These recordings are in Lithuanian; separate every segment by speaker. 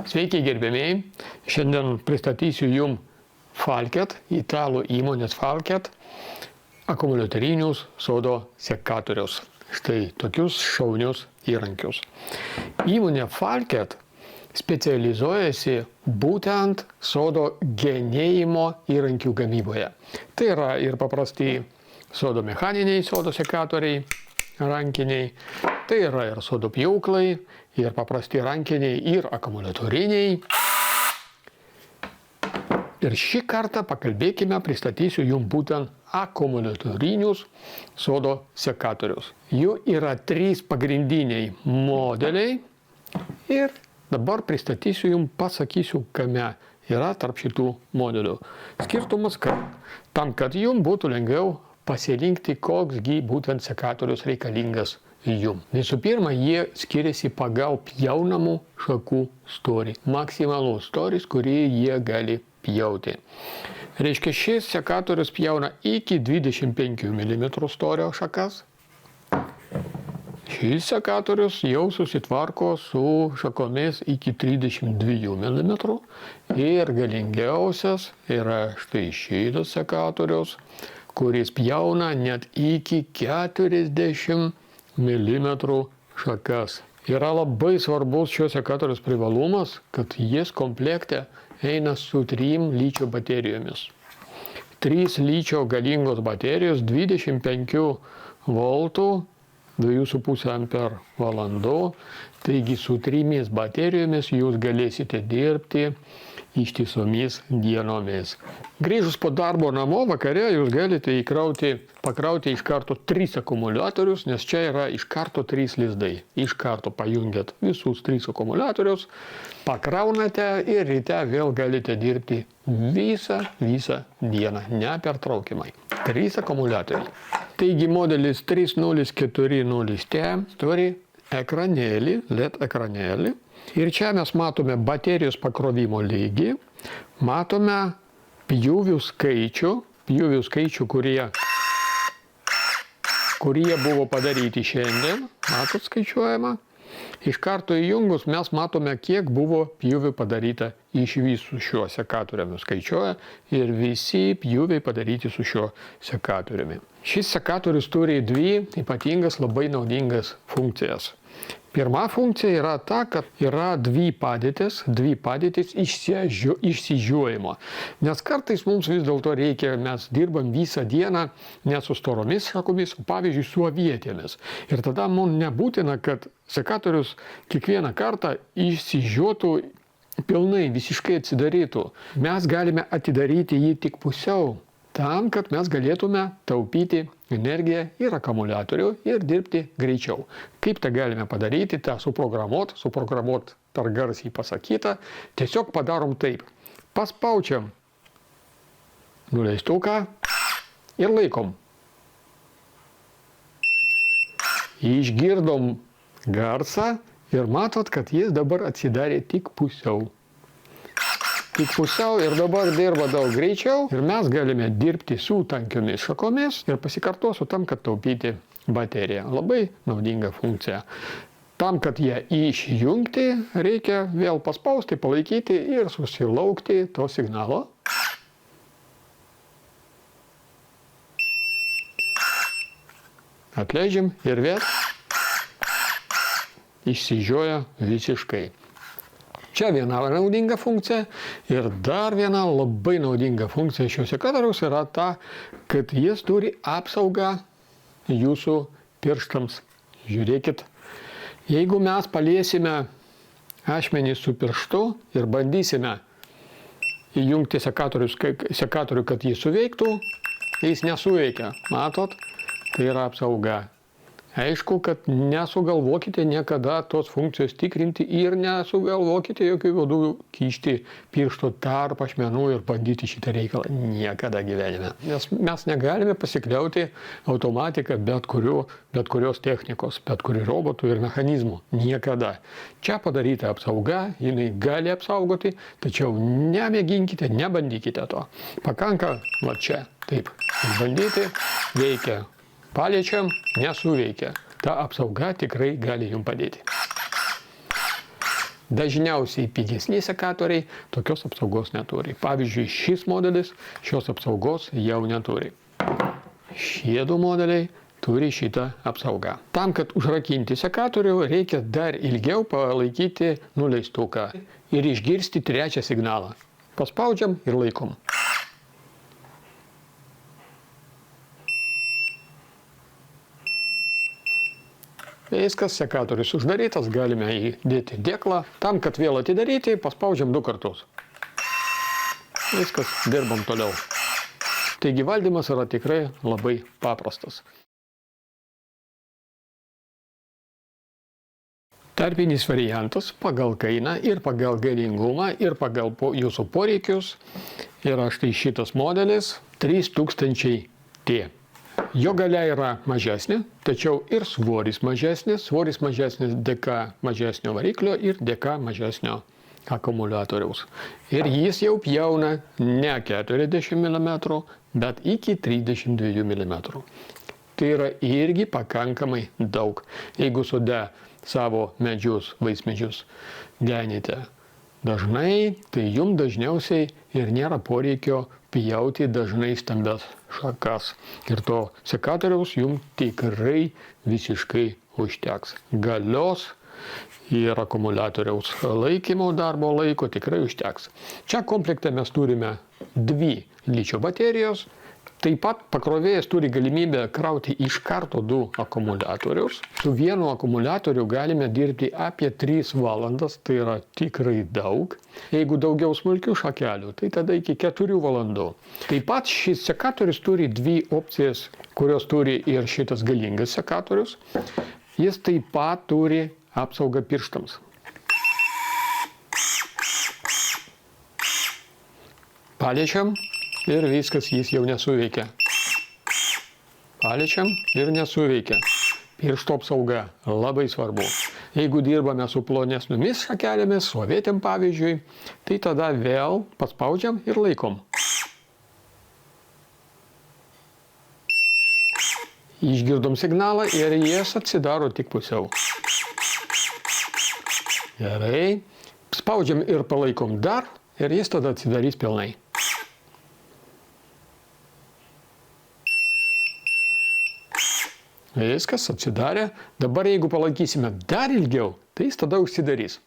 Speaker 1: Sveiki gerbėmiai, šiandien pristatysiu jums Falket, italų įmonės Falket, akumuliatorinius sodo sekatorius. Štai tokius šaunius įrankius. Įmonė Falket specializuojasi būtent sodo genėjimo įrankių gamyboje. Tai yra ir paprasti sodo mechaniniai sodo sekatoriai, rankiniai, tai yra ir sodo pjūklai, ir paprasti rankiniai, ir akumuliatoriniai. Ir šį kartą pakalbėkime, pristatysiu jums būtent akumuliatorinius sodo sekatorius. Jų yra 3 pagrindiniai modeliai ir dabar pristatysiu jums, pasakysiu, kame yra tarp šitų modelių. Skirtumas, kad jums būtų lengviau pasirinkti, koksgi būtent sekatorius reikalingas jums. Visų pirma, jie skiriasi pagal pjaunamų šakų storį. Maksimalus storis, kurį jie gali pjauti. Reiškia, šis sekatorius pjauna iki 25 mm storio šakas. Šis sekatorius jau susitvarko su šakomis iki 32 mm. Ir galingiausias yra štai šitas sekatorius, kuris pjauna net iki 40 mm šakas. Yra labai svarbus šio sekatoriaus privalumas, kad jis komplekte eina su 3 ličio baterijomis. 3 ličio galingos baterijos 25 voltų, 2,5 amper valandų. Taigi su 3 baterijomis jūs galėsite dirbti ištisomis dienomis. Grįžus po darbo namo vakare jūs galite pakrauti iš karto 3 akumuliatorius, nes čia yra iš karto 3 lizdai. Iš karto pajungiat visus 3 akumuliatorius, pakraunate ir ryte vėl galite dirbti visą dieną, nepertraukimai. 3 akumuliatoriai. Taigi modelis 3040T turi ekranėlį, LED ekranėlį. Ir čia mes matome baterijos pakrovimo lygį, matome pjūvių skaičių, kurie buvo padaryti šiandien, matot skaičiuojama. Iš karto įjungus mes matome, kiek buvo pjūvių padaryta iš visų šiuo sekatoriumi skaičiuoja ir visi pjūviai padaryti su šiuo sekatoriumi. Šis sekatorius turi 2 ypatingas, labai naudingas funkcijas. Pirma funkcija yra ta, kad yra 2 padėtis išsižiojimo. Nes kartais mums vis dėlto reikia, mes dirbam visą dieną ne su storomis šakomis, o pavyzdžiui su avietėmis. Ir tada mums nebūtina, kad sekatorius kiekvieną kartą išsižiotų pilnai, visiškai atsidarytų. Mes galime atidaryti jį tik pusiau, tam, kad mes galėtume taupyti energiją ir akumuliatorių ir dirbti greičiau. Kaip tą galime padaryti, tą suprogramuot per garsiai pasakytą, tiesiog padarom taip. Paspaučiam nuleistuką ir laikom. Išgirdom garsą ir matot, kad jis dabar atsidarė tik pusiau. Ir dabar dirba daug greičiau ir mes galime dirbti su tankiomis šakomis ir pasikartosiu tam, kad taupyti bateriją. Labai naudinga funkcija. Tam, kad ją išjungti, reikia vėl paspausti, palaikyti ir susilaukti to signalo. Atleidžiam ir vėl išsižioja visiškai. Čia viena naudinga funkcija ir dar viena labai naudinga funkcija šio sekatoriaus yra ta, kad jis turi apsaugą jūsų pirštams. Žiūrėkit, jeigu mes paliesime ašmenį su pirštu ir bandysime įjungti sekatorių, kad jis suveiktų, jis nesuveikia. Matot, tai yra apsauga. Aišku, kad nesugalvokite niekada tos funkcijos tikrinti ir nesugalvokite jokių būdų kišti piršto tarp ašmenų ir bandyti šitą reikalą niekada gyvenime. Nes mes negalime pasikliauti automatiką bet kurios technikos, bet kurių robotų ir mechanizmų. Niekada. Čia padaryta apsauga, jinai gali apsaugoti, tačiau nemėginkite, nebandykite to. Pakanka, va čia, taip, bandyti, veikia. Paliečiam, nesuveikia. Ta apsauga tikrai gali jums padėti. Dažniausiai pigesni sekatoriai tokios apsaugos neturi. Pavyzdžiui, šis modelis šios apsaugos jau neturi. Šie du modeliai turi šitą apsaugą. Tam, kad užrakinti sekatorių, reikia dar ilgiau palaikyti nuleistuką ir išgirsti trečią signalą. Paspaudžiam ir laikom. Viskas, sekatorius uždarytas, galime įdėti dėklą. Tam, kad vėl atidaryti, paspaudžiam 2 kartus. Viskas, dirbam toliau. Taigi valdymas yra tikrai labai paprastas. Tarpinis variantas pagal kainą ir pagal galingumą ir pagal jūsų poreikius yra štai šitas modelis 3000T. Jo galia yra mažesnė, tačiau ir svoris mažesnis dėka mažesnio variklio ir dėka mažesnio akumuliatoriaus. Ir jis jau pjauna ne 40 mm, bet iki 32 mm. Tai yra irgi pakankamai daug. Jeigu sode savo medžius, vaismedžius ganite dažnai, tai jums dažniausiai ir nėra poreikio pjauti dažnai stambias šakas. Ir to sekatoriaus jums tikrai visiškai užteks. Galios ir akumuliatoriaus laikymo darbo laiko tikrai užteks. Čia komplekte mes turime 2 ličio baterijos. Taip pat pakrovėjas turi galimybę krauti iš karto 2 akumuliatorius. Su vienu akumuliatoriu galime dirbti apie 3 valandas, tai yra tikrai daug. Jeigu daugiau smulkių šakelių, tai tada iki 4 valandų. Taip pat šis sekatorius turi 2 opcijas, kurios turi ir šitas galingas sekatorius. Jis taip pat turi apsaugą pirštams. Paliečiam. Ir viskas, jis jau nesuveikia. Paliečiam ir nesuveikia. Piršto apsauga labai svarbu. Jeigu dirbame su plonesnėmis šakelėmis, su avietėm pavyzdžiui, tai tada vėl paspaudžiam ir laikom. Išgirdom signalą ir jis atsidaro tik pusiau. Gerai. Spaudžiam ir palaikom dar ir jis tada atsidarys pilnai. Viskas atsidarė. Dabar jeigu palaikysime dar ilgiau, tai jis tada užsidarys.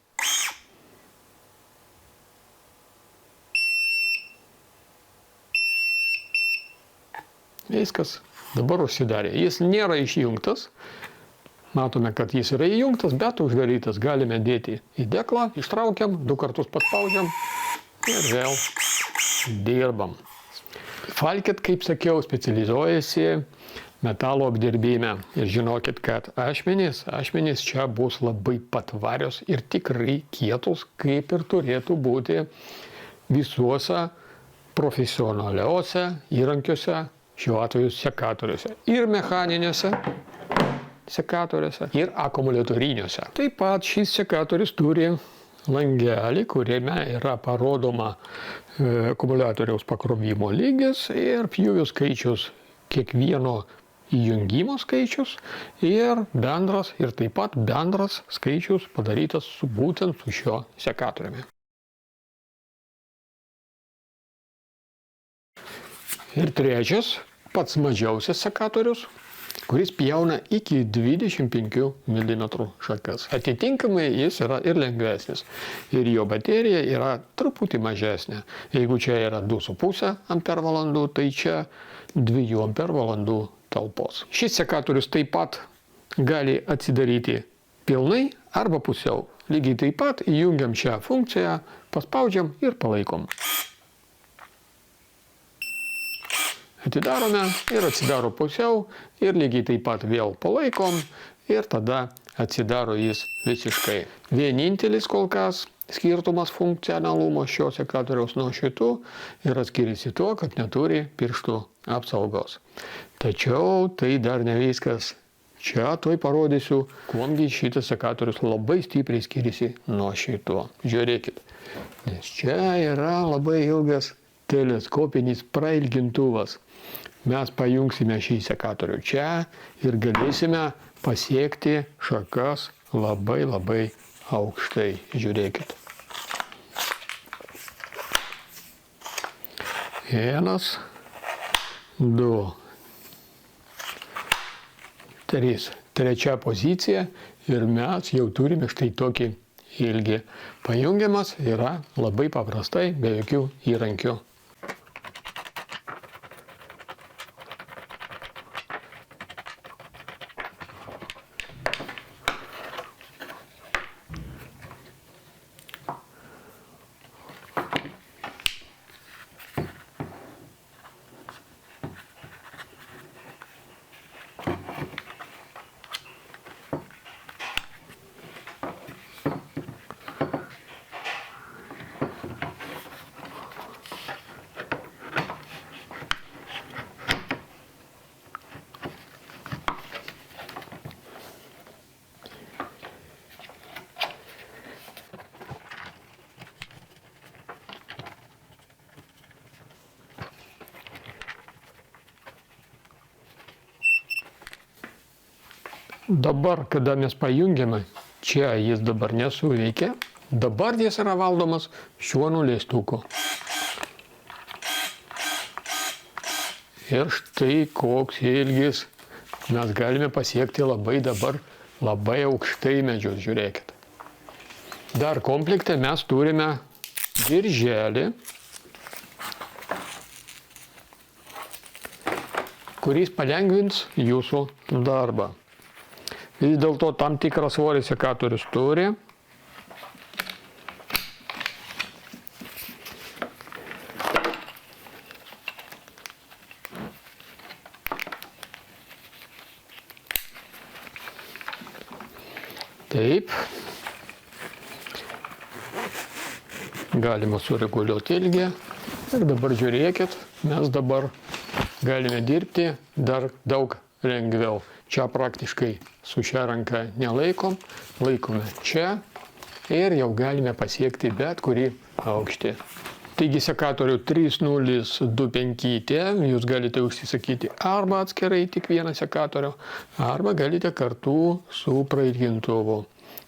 Speaker 1: Viskas. Dabar užsidarė. Jis nėra išjungtas. Matome, kad jis yra įjungtas, bet uždarytas. Galime dėti į dėklą, ištraukiam, 2 kartus paspaudžiam ir vėl dirbam. Falket, kaip sakiau, specializuojasi metalo apdirbime. Ir žinokit, kad ašmenys čia bus labai patvarios ir tikrai kietos, kaip ir turėtų būti visuose profesionaliuose įrankiuose, šiuo atveju sekatoriuose. Ir mechaniniuose sekatoriuose, ir akumuliatoriniuose. Taip pat šis sekatorius turi langelį, kuriame yra parodoma akumuliatoriaus pakrovimo lygis ir pjūvių skaičius kiekvieno įjungimo skaičius ir taip pat bendras skaičius padarytas būtent su šiuo sekatoriumi. Ir trečias, pats mažiausias sekatorius, kuris pjauna iki 25 mm šakas. Atitinkamai jis yra ir lengvesnis. Ir jo baterija yra truputį mažesnė. Jeigu čia yra 2,5 ampervalandų, tai čia 2 ampervalandų talpos. Šis sekatorius taip pat gali atsidaryti pilnai arba pusiau. Lygiai taip pat įjungiam šią funkciją, paspaudžiam ir palaikom. Atidarome ir atsidaro pusiau ir lygiai taip pat vėl palaikom ir tada atsidaro jis visiškai. Vienintelis kol kas skirtumas funkcionalumo šio sekatoriaus nuo šitų yra skiriasi tuo, kad neturi pirštų apsaugos. Tačiau tai dar ne viskas. Čia tuoj parodysiu, kuomgi šitas sekatorius labai stipriai skiriasi nuo šito. Žiūrėkit, nes čia yra labai ilgas teleskopinis prailgintuvas. Mes pajungsime šį sekatorių čia ir galėsime pasiekti šakas labai aukštai. Žiūrėkit. 1, 2, 3. Trečia pozicija ir mes jau turime štai tokį ilgį. Pajungiamas yra labai paprastai, be jokių įrankių. Dabar, kada mes pajungiame, čia jis dabar nesuveikia, dabar jis yra valdomas šiuo nuleistuku. Ir štai koks ilgis mes galime pasiekti labai aukštai medžius, žiūrėkit. Dar komplekte mes turime dirželį, kuris palengvins jūsų darbą. Vis dėlto tam tikrą svorį sekatorius turi. Taip. Galima sureguliuoti ilgį. Ir dabar žiūrėkit, mes dabar galime dirbti dar daug lengviau. Čia praktiškai su šia ranka nelaikom, laikome čia ir jau galime pasiekti bet kurį aukštį. Taigi sekatorių 3025T jūs galite užsisakyti arba atskirai tik vieną sekatorių, arba galite kartu su prailgintuvu,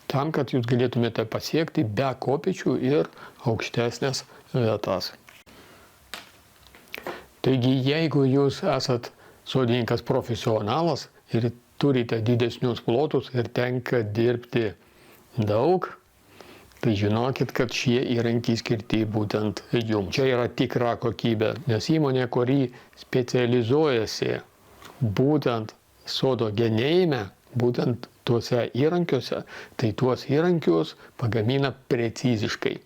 Speaker 1: tam, kad jūs galėtumėte pasiekti be kopėčių ir aukštesnės vietas. Taigi, jeigu jūs esat sodininkas profesionalas ir turite didesnius plotus ir tenka dirbti daug, tai žinokit, kad šie įrankiai skirti būtent jums. Čia yra tikra kokybė, nes įmonė, kuri specializuojasi būtent sodo genėjime, būtent tuose įrankiuose, tai tuos įrankius pagamina preciziškai.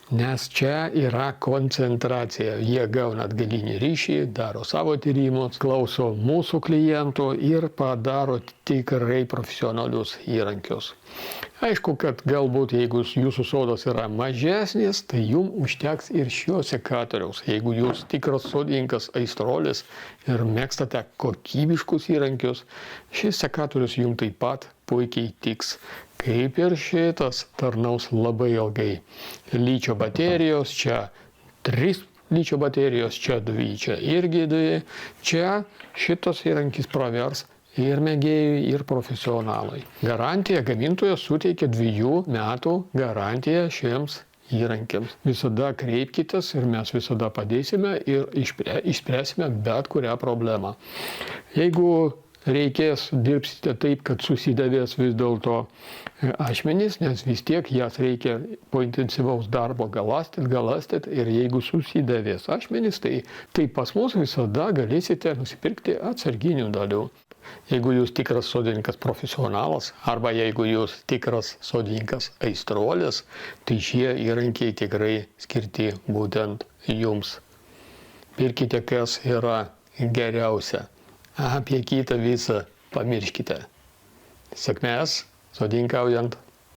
Speaker 1: Nes čia yra koncentracija. Jie gauna atgalinį ryšį, daro savo tyrimus, klauso mūsų klientų ir padaro tikrai profesionalius įrankius. Aišku, kad galbūt jeigu jūsų sodas yra mažesnis, tai jums užteks ir šio sekatoriaus. Jeigu jūs tikras sodininkas aistruolis ir mėgstate kokybiškus įrankius, šis sekatorius jums taip pat puikiai tiks. Kaip ir šitas tarnaus labai ilgai. Ličio baterijos, čia 3 ličio baterijos, čia 2, čia irgi 2. Čia šitas įrankis pravers ir mėgėjui, ir profesionalui. Garantiją gamintojas suteikia 2 metų garantiją šiems įrankiams. Visada kreipkitės ir mes visada padėsime ir išspręsime bet kurią problemą. Jeigu reikės, dirbsite taip, kad susidėvės vis dėlto ašmenys, nes vis tiek jas reikia po intensyvaus darbo galąstyt ir jeigu susidėvės ašmenys, tai pas mus visada galėsite nusipirkti atsarginių dalių. Jeigu jūs tikras sodininkas profesionalas arba jeigu jūs tikras sodininkas aistruolis, tai šie įrankiai tikrai skirti būtent jums. Pirkite, kas yra geriausia. Apie kitą visą pamirškite. Sėkmės sodininkaujant.